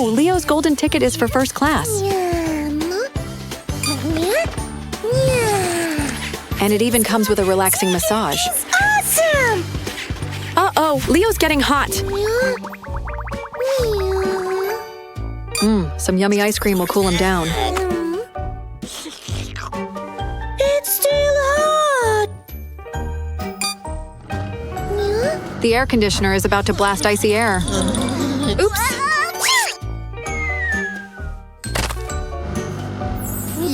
Oh, Leo's golden ticket is for first class. And it even comes with a relaxing massage. It's awesome! Uh-oh, Leo's getting hot. Some yummy ice cream will cool him down. It's still hot! The air conditioner is about to blast icy air. Oops!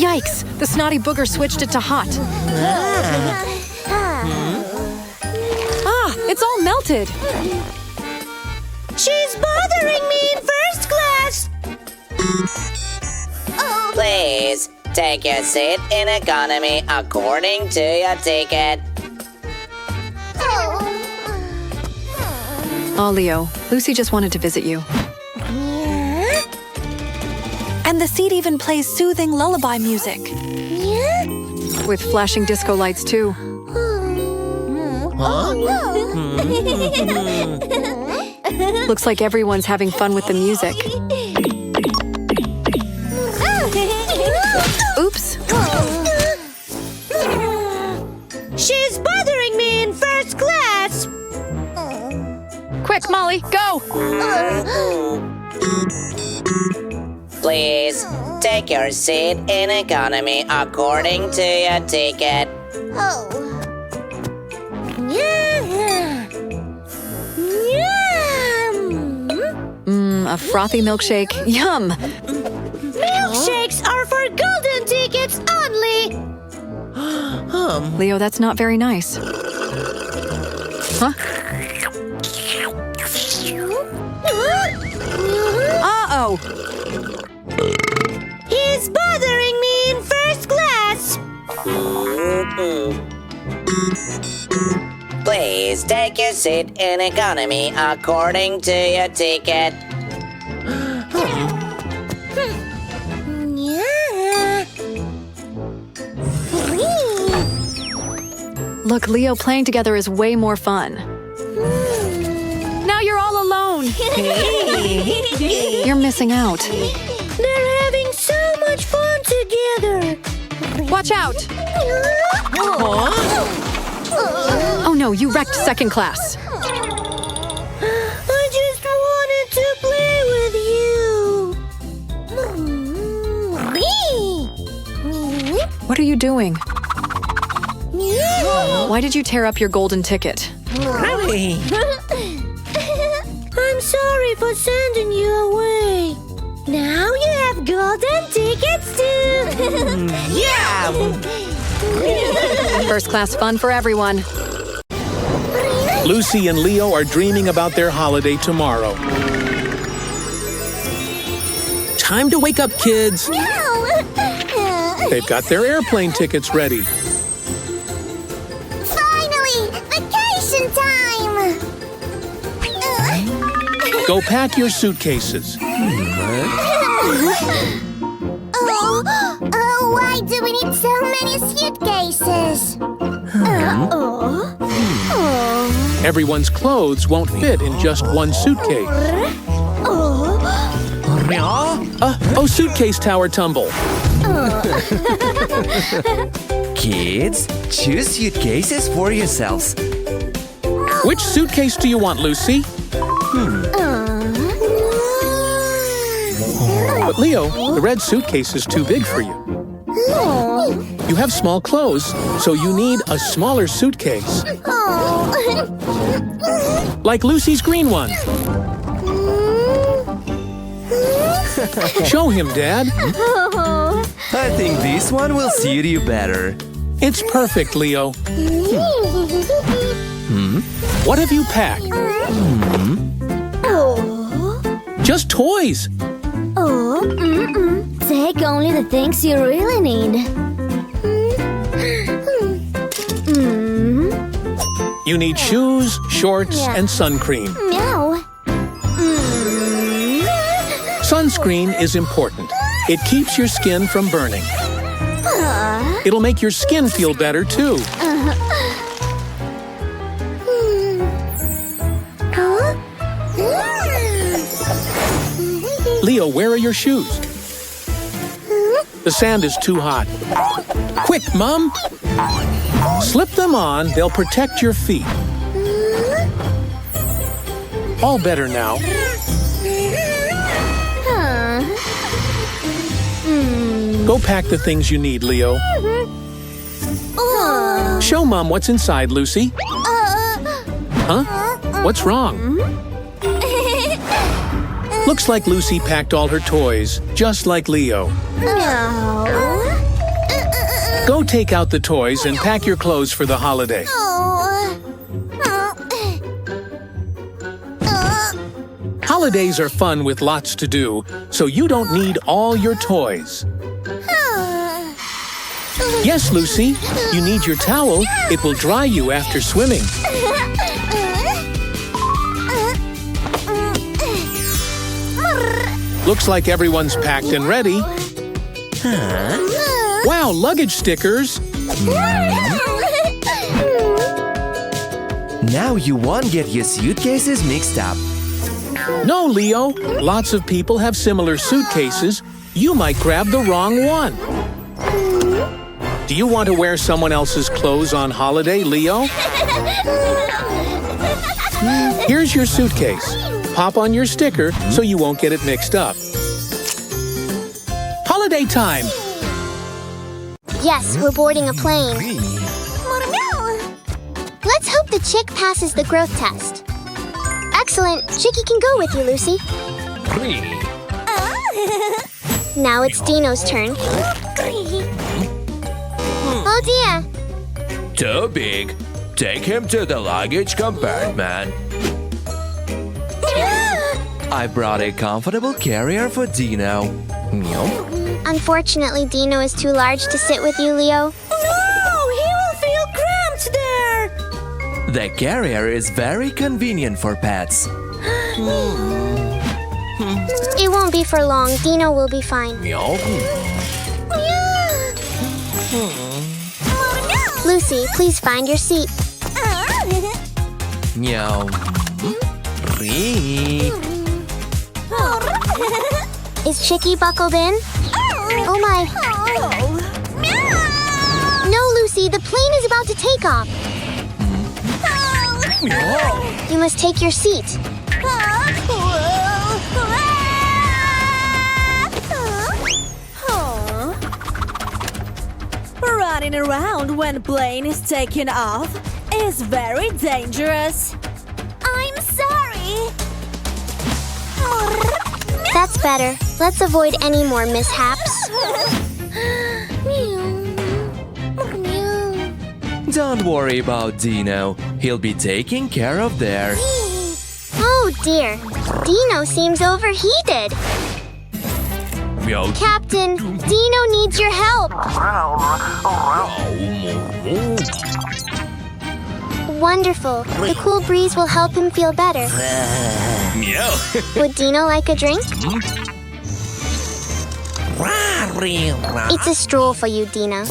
Yikes! The snotty booger switched it to hot. Ah! It's all melted! She's bothering me in first class! Please, take your seat in economy according to your ticket. Oh, Leo, Lucy just wanted to visit you. And the seat even plays soothing lullaby music. With flashing disco lights, too. Looks like everyone's having fun with the music. Oops. She's bothering me in first class! Quick, Molly, go! Please, take your seat in economy according to your ticket. A frothy milkshake. Yum! Milkshakes are for golden tickets only! Leo, that's not very nice. Huh? Uh-oh! He's bothering me in first class! Please, take your seat in economy according to your ticket. Look, Leo, playing together is way more fun. Now you're all alone! You're missing out. They're having so much fun together! Watch out! Oh no, you wrecked second class. I just wanted to play with you! What are you doing? Why did you tear up your golden ticket? I'm sorry for sending you away. Now you have golden tickets too! Yeah! First class fun for everyone. Lucy and Leo are dreaming about their holiday tomorrow. Time to wake up, kids! They've got their airplane tickets ready. Finally! Vacation time! Go pack your suitcases. Why do we need so many suitcases? Everyone's clothes won't fit in just one suitcase. Oh, suitcase tower tumble. Kids, choose suitcases for yourselves. Which suitcase do you want, Lucy? But Leo, the red suitcase is too big for you. You have small clothes, so you need a smaller suitcase. Like Lucy's green one. Show him, Dad. I think this one will suit you better. It's perfect, Leo. What have you packed? Just toys. Take only the things you really need. You need shoes, shorts, and sun cream. No. Sunscreen is important. It keeps your skin from burning. It'll make your skin feel better, too. Leo, where are your shoes? The sand is too hot. Quick, Mom! Slip them on, they'll protect your feet. All better now. Go pack the things you need, Leo. Show Mom what's inside, Lucy. Huh? What's wrong? Looks like Lucy packed all her toys, just like Leo. Go take out the toys and pack your clothes for the holiday. Holidays are fun with lots to do, so you don't need all your toys. Yes, Lucy, you need your towel. It will dry you after swimming. Looks like everyone's packed and ready. Wow, luggage stickers. Now you won't get your suitcases mixed up. No, Leo. Lots of people have similar suitcases. You might grab the wrong one. Do you want to wear someone else's clothes on holiday, Leo? Here's your suitcase. Pop on your sticker so you won't get it mixed up. Holiday time! Yes, we're boarding a plane. Let's hope the chick passes the growth test. Excellent. Chicky can go with you, Lucy. Now it's Dino's turn. Oh dear. Too big. Take him to the luggage compartment. I brought a comfortable carrier for Dino. Unfortunately, Dino is too large to sit with you, Leo. No! He will feel cramped there! The carrier is very convenient for pets. It won't be for long. Dino will be fine. Lucy, please find your seat. Meow. Is Chicky buckled in? Oh my. No, Lucy, the plane is about to take off. You must take your seat. Running around when plane is taking off is very dangerous. I'm sorry. That's better. Let's avoid any more mishaps. Don't worry about Dino. He'll be taken care of there. Oh dear. Dino seems overheated. Meow. Captain, Dino needs your help. Wonderful. The cool breeze will help him feel better. Meow. Would Dino like a drink? It's a stroll for you, Dino.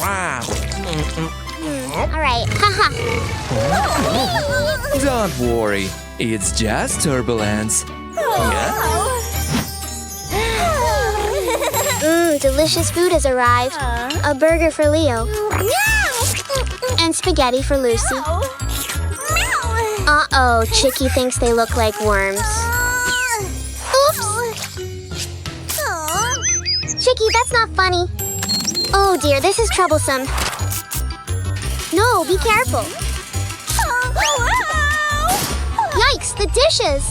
All right. Haha. Don't worry. It's just turbulence. Delicious food has arrived. A burger for Leo. And spaghetti for Lucy. Uh-oh, Chicky thinks they look like worms. Oops! Chicky, that's not funny. Oh dear, this is troublesome. No, be careful. Yikes, the dishes!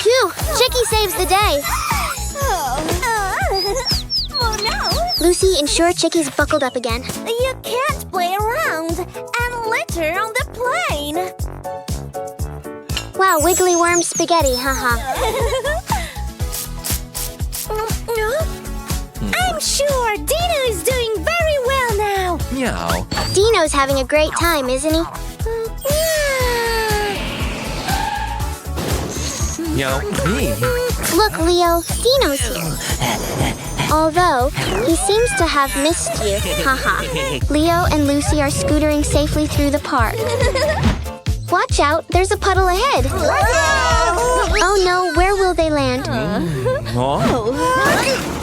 Phew, Chicky saves the day. Lucy, ensure Chicky's buckled up again. You can't play around and litter on the plane. Wow, wiggly worm spaghetti, haha. I'm sure Dino is doing very well now. Meow. Dino's having a great time, isn't he? Meow. Look, Leo, Dino's here. Although, he seems to have missed you, haha. Leo and Lucy are scootering safely through the park. What? Watch out, there's a puddle ahead. Oh no, where will they land? Huh?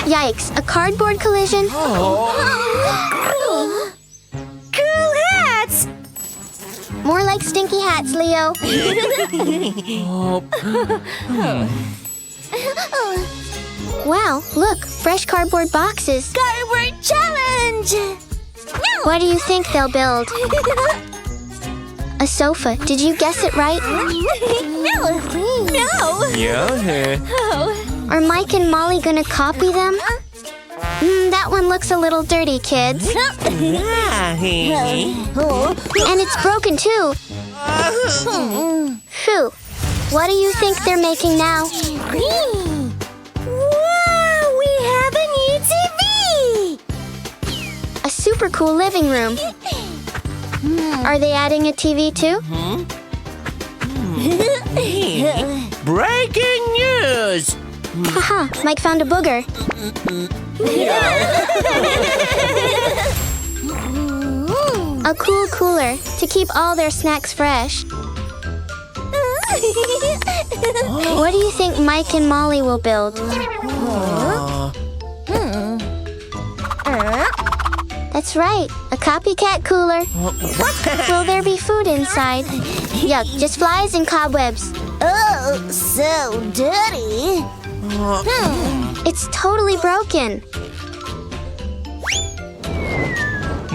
Yikes, a cardboard collision? Cool hats! More like stinky hats, Leo. Wow, look, fresh cardboard boxes. Cardboard challenge! What do you think they'll build? A sofa. Did you guess it right? No! Yeah. Are Mike and Molly gonna copy them? That one looks a little dirty, kids. And it's broken too. Phew. What do you think they're making now? Wow, we have a new TV! A super cool living room. Are they adding a TV too? Breaking news! Haha, Mike found a booger. A cool cooler to keep all their snacks fresh. What do you think Mike and Molly will build? That's right, a copycat cooler. Will there be food inside? Yuck, just flies and cobwebs. Oh, so dirty! It's totally broken.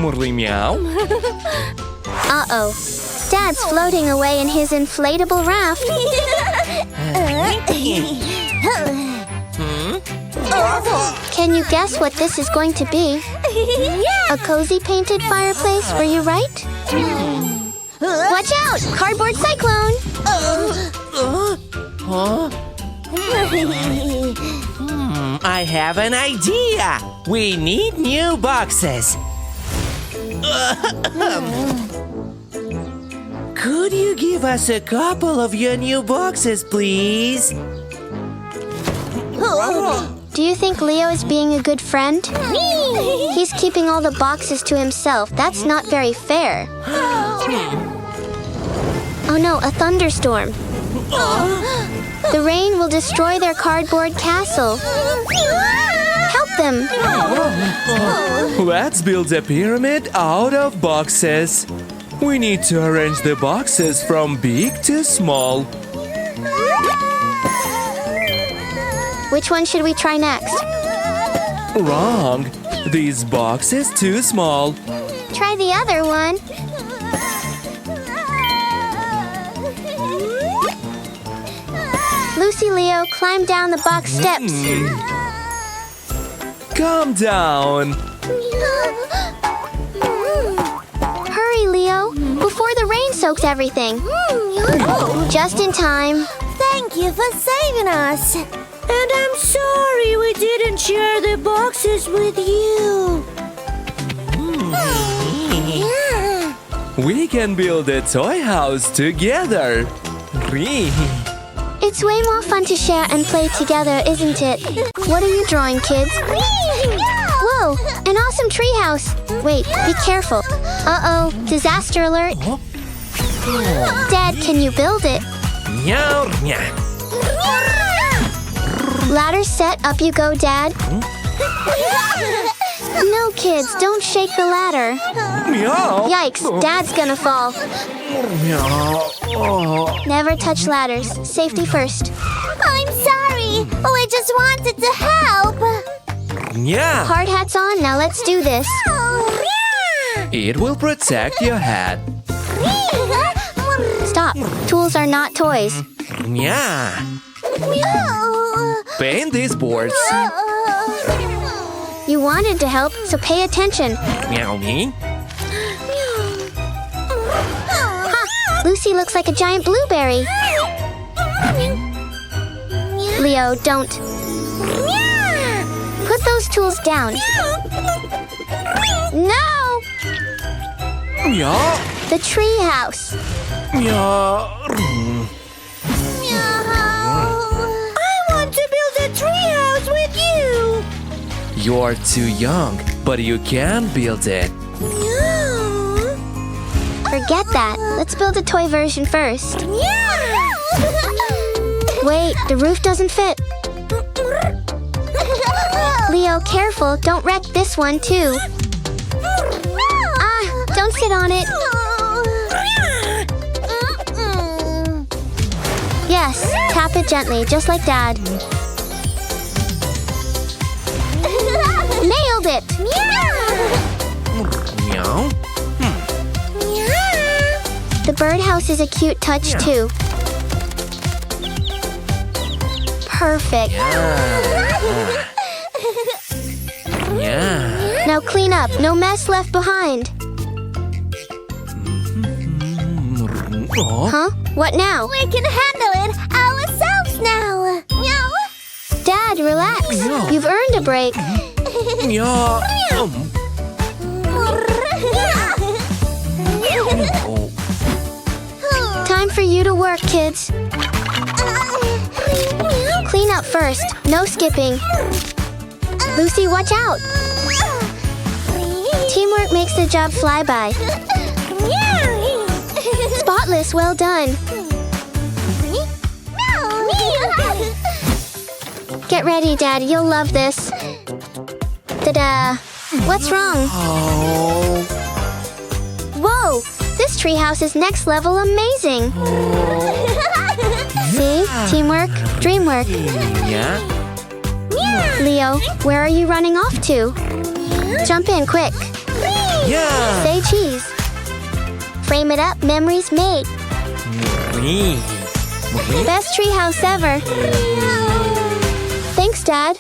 Murli meow. Uh-oh. Dad's floating away in his inflatable raft. Can you guess what this is going to be? A cozy painted fireplace, were you right? Watch out! Cardboard cyclone! I have an idea. We need new boxes. Could you give us a couple of your new boxes, please? Do you think Leo is being a good friend? He's keeping all the boxes to himself. That's not very fair. Oh no, a thunderstorm. The rain will destroy their cardboard castle. Help them! Let's build a pyramid out of boxes. We need to arrange the boxes from big to small. Which one should we try next? Wrong. This box is too small. Try the other one. Lucy Leo, climb down the box steps. Calm down. Hurry, Leo, before the rain soaks everything. Just in time. Thank you for saving us! And I'm sorry we didn't share the boxes with you. We can build a toy house together. It's way more fun to share and play together, isn't it? What are you drawing, kids? Whoa, an awesome treehouse. Wait, be careful. Uh-oh, disaster alert. Dad, can you build it? Meow, meow. Ladder set, up you go, Dad. No, kids, don't shake the ladder. Meow. Yikes, Dad's gonna fall. Meow. Never touch ladders. Safety first. I'm sorry! Oh, I just wanted to help! Yeah. Hard hats on, now let's do this. It will protect your head. Stop. Tools are not toys. Yeah. Paint these boards. You wanted to help, so pay attention. Meow me. Ha! Lucy looks like a giant blueberry. Leo, don't. Put those tools down. No! Meow. The tree house. Meow. I want to build a treehouse with you! You're too young, but you can build it. Forget that. Let's build a toy version first. Wait, the roof doesn't fit. Leo, careful. Don't wreck this one, too. Ah, don't sit on it. Yes, tap it gently, just like Dad. Nailed it! Meow. The birdhouse is a cute touch, too. Perfect. Yeah. Now clean up. No mess left behind. Huh? What now? We can handle it ourselves now. Dad, relax. You've earned a break. Yeah. Time for you to work, kids. Clean up first. No skipping. Lucy, watch out. Teamwork makes the job fly by. Spotless, well done. Get ready, Dad. You'll love this. Ta-da! What's wrong? Oh. Whoa! This treehouse is next level amazing. See? Teamwork, dreamwork. Yeah. Leo, where are you running off to? Jump in quick. Yeah. Say cheese. Frame it up, memories made. Best treehouse ever. Thanks, Dad.